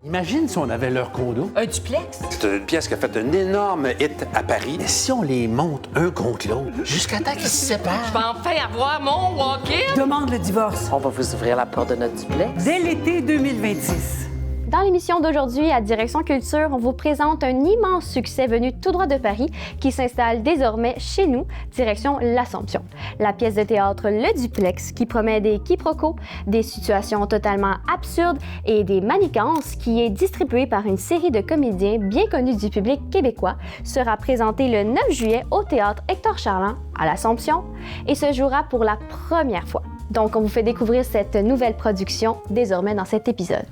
Imagine si on avait leur condo. Un duplex? C'est une pièce qui a fait un énorme hit à Paris. Mais si on les monte un contre l'autre, jusqu'à temps qu'ils se séparent. Je vais enfin avoir mon walk-in! Demande le divorce. On va vous ouvrir la porte de notre duplex. Dès l'été 2026. Dans l'émission d'aujourd'hui, à Direction Culture, on vous présente un immense succès venu tout droit de Paris qui s'installe désormais chez nous, direction l'Assomption. La pièce de théâtre Le Duplex, qui promet des quiproquos, des situations totalement absurdes et des manigances, qui est distribuée par une série de comédiens bien connus du public québécois, sera présentée le 9 juillet au théâtre Hector Charland à l'Assomption et se jouera pour la première fois. Donc, on vous fait découvrir cette nouvelle production désormais dans cet épisode.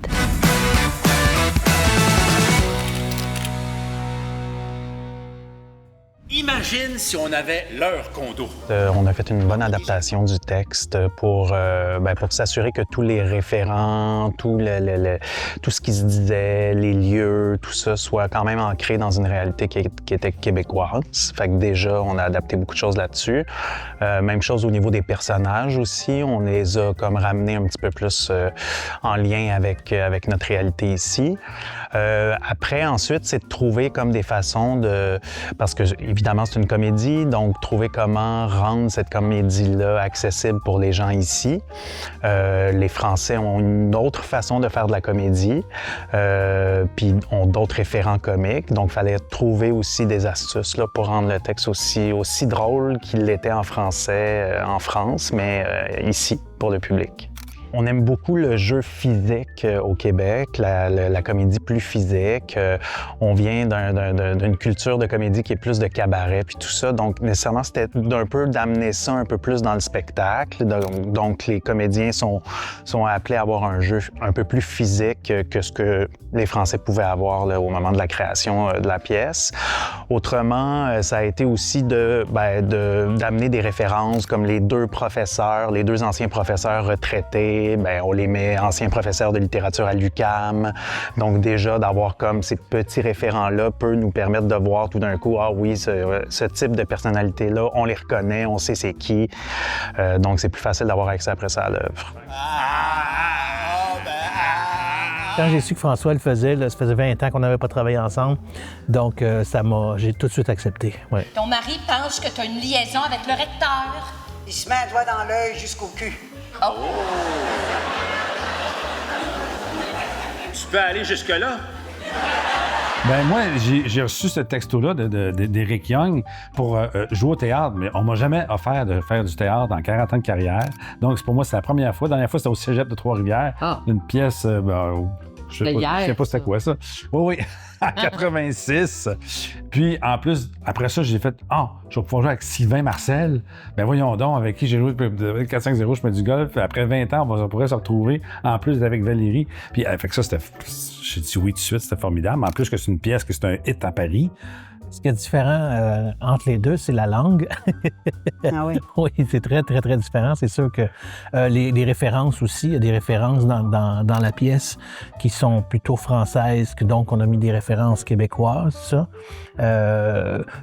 Imagine si on avait leur condo. On a fait une bonne adaptation du texte pour s'assurer que tous les référents, tout ce qui se disait, les lieux, tout ça soit quand même ancré dans une réalité qui était québécoise. Fait que déjà, on a adapté beaucoup de choses là-dessus. Même chose au niveau des personnages aussi. On les a comme ramenés un petit peu plus en lien avec notre réalité ici. Après, ensuite, c'est de trouver comme des façons de... Parce que, évidemment, c'est une comédie, donc trouver comment rendre cette comédie-là accessible pour les gens ici. Les Français ont une autre façon de faire de la comédie, puis ont d'autres référents comiques, donc il fallait trouver aussi des astuces là, pour rendre le texte aussi drôle qu'il l'était en français en France, mais ici, pour le public. On aime beaucoup le jeu physique au Québec, la comédie plus physique. On vient d'une culture de comédie qui est plus de cabaret puis tout ça. Donc, nécessairement, c'était d'un peu d'amener ça un peu plus dans le spectacle. Donc, les comédiens sont appelés à avoir un jeu un peu plus physique que ce que les Français pouvaient avoir là, au moment de la création de la pièce. Autrement, ça a été aussi d'amener des références comme les deux anciens professeurs retraités. On les met anciens professeurs de littérature à l'UQAM. Donc déjà, d'avoir comme ces petits référents-là peut nous permettre de voir tout d'un coup, ah oui, ce type de personnalité-là, on les reconnaît, on sait c'est qui. Donc c'est plus facile d'avoir accès après ça à l'œuvre. Quand j'ai su que François le faisait, là, ça faisait 20 ans qu'on n'avait pas travaillé ensemble. Donc j'ai tout de suite accepté. Ouais. Ton mari pense que tu as une liaison avec le recteur. Il se met un doigt dans l'œil jusqu'au cul. Oh. Tu peux aller jusque-là? Moi, j'ai reçu ce texto-là d'Éric Young pour jouer au théâtre, mais on m'a jamais offert de faire du théâtre en 40 ans de carrière. Donc, pour moi, c'est la première fois. La dernière fois, c'était au Cégep de Trois-Rivières. Une pièce... je sais pas c'était quoi ça. Oui, en 86. Puis, en plus, après ça, j'ai fait je vais pouvoir jouer avec Sylvain Marcel. Voyons donc, avec qui j'ai joué depuis 4-5-0, je fais du golf. Puis après 20 ans, on pourrait se retrouver, en plus, avec Valérie. Puis, fait que ça, j'ai dit oui tout de suite, c'était formidable. En plus que c'est une pièce, que c'est un hit à Paris. Ce qui est différent entre les deux, c'est la langue. Ah oui? Oui, c'est très, très, très différent. C'est sûr que les références aussi, il y a des références dans la pièce qui sont plutôt françaises, donc on a mis des références québécoises, ça.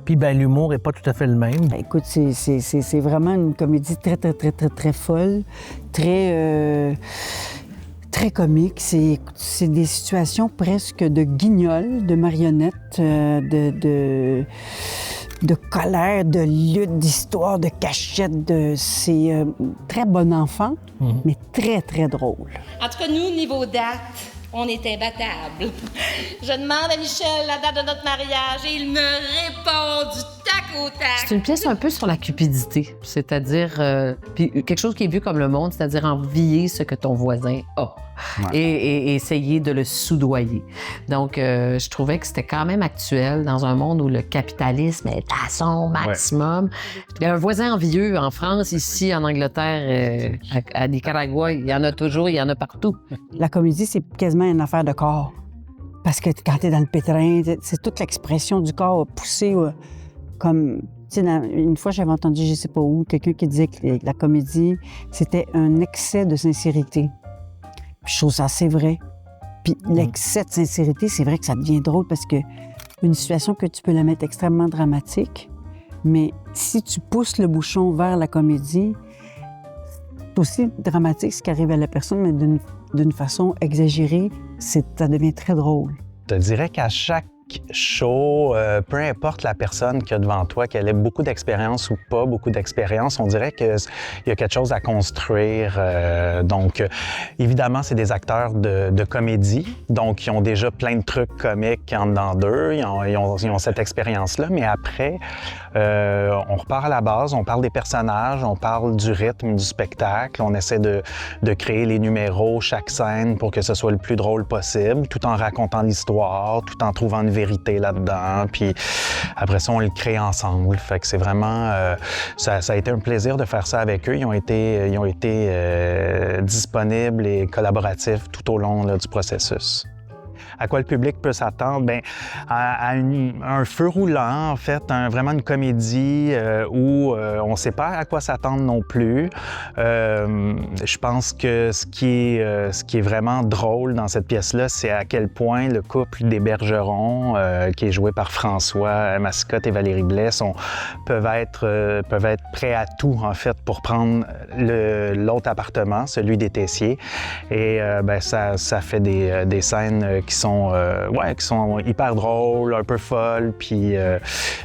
Puis, l'humour n'est pas tout à fait le même. Écoute, c'est vraiment une comédie très, très, très, très, très folle, très comique. C'est des situations presque de guignol, de marionnettes, de colère, de lutte, d'histoire, de cachette. C'est très bon enfant, mais très, très drôle. En tout cas, nous, niveau date, on est imbattables. Je demande à Michel la date de notre mariage et il me répond du tac au tac. C'est une pièce un peu sur la cupidité, c'est-à-dire puis quelque chose qui est vu comme le monde, c'est-à-dire envier ce que ton voisin a. Ouais. Et essayer de le soudoyer. Donc, je trouvais que c'était quand même actuel dans un monde où le capitalisme est à son maximum. Il y a un voisin envieux en France, ici, en Angleterre, à Nicaragua, il y en a toujours, il y en a partout. La comédie, c'est quasiment une affaire de corps. Parce que quand t'es dans le pétrin, c'est toute l'expression du corps poussée comme... Une fois, j'avais entendu, je sais pas où, quelqu'un qui disait que la comédie, c'était un excès de sincérité. Puis je trouve ça assez vrai. Puis l'excès de sincérité, c'est vrai que ça devient drôle parce que une situation que tu peux la mettre extrêmement dramatique, mais si tu pousses le bouchon vers la comédie, c'est aussi dramatique ce qui arrive à la personne, mais d'une façon exagérée, ça devient très drôle. Je te dirais qu'à chaque show, peu importe la personne qu'il y a devant toi, qu'elle ait beaucoup d'expérience ou pas beaucoup d'expérience, on dirait qu'il y a quelque chose à construire. Donc, évidemment, c'est des acteurs de comédie, donc ils ont déjà plein de trucs comiques en dedans d'eux, ils ont cette expérience-là, mais après, on repart à la base, on parle des personnages, on parle du rythme du spectacle, on essaie de créer les numéros, chaque scène, pour que ce soit le plus drôle possible, tout en racontant l'histoire, tout en trouvant une vérité là-dedans, puis après ça, on le crée ensemble. Fait que c'est vraiment... ça a été un plaisir de faire ça avec eux. Ils ont été disponibles et collaboratifs tout au long là, du processus. À quoi le public peut s'attendre? Bien, à un feu roulant, en fait, vraiment une comédie où on ne sait pas à quoi s'attendre non plus. Je pense que ce qui est vraiment drôle dans cette pièce-là, c'est à quel point le couple des Bergerons, qui est joué par François Mascotte et Valérie Blais, peuvent être prêts à tout, en fait, pour prendre l'autre appartement, celui des Tessiers. Et ça fait des scènes qui sont hyper drôles, un peu folles, puis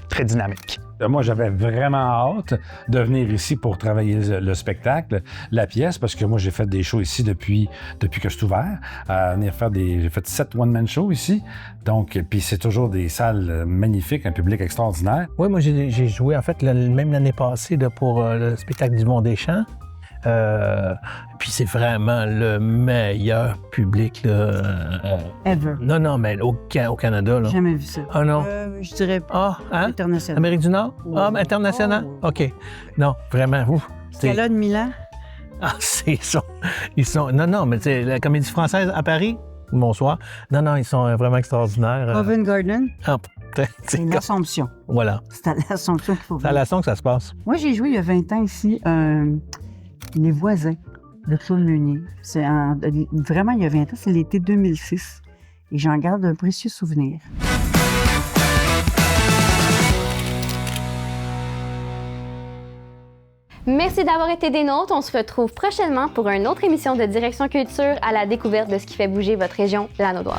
très dynamiques. Moi, j'avais vraiment hâte de venir ici pour travailler le spectacle, la pièce, parce que moi, j'ai fait des shows ici depuis que c'est ouvert. J'ai fait 7 one-man shows ici. Donc, puis c'est toujours des salles magnifiques, un public extraordinaire. Oui, moi, j'ai joué, en fait, même l'année passée pour le spectacle du Monde des Champs. Puis c'est vraiment le meilleur public là, Ever. Non, mais au Canada. Là. Jamais vu ça. Ah non? Je dirais international. Amérique du Nord? Oui. Ah, international? Oh. OK. Non, vraiment, vous. Scala de Milan? Ah, ils sont... Non, mais c'est la Comédie Française à Paris? Bonsoir. Non, ils sont vraiment extraordinaires. Covent Garden? Ah, c'est l'Assomption. Voilà. C'est à l'Assomption qu'il faut venir. C'est à l'Assomption que ça se passe. Moi, j'ai joué il y a 20 ans ici, Les Voisins de Claude Meunier. Vraiment, il y a 20 ans, c'est l'été 2006. Et j'en garde un précieux souvenir. Merci d'avoir été des nôtres. On se retrouve prochainement pour une autre émission de Direction Culture à la découverte de ce qui fait bouger votre région lanaudoise.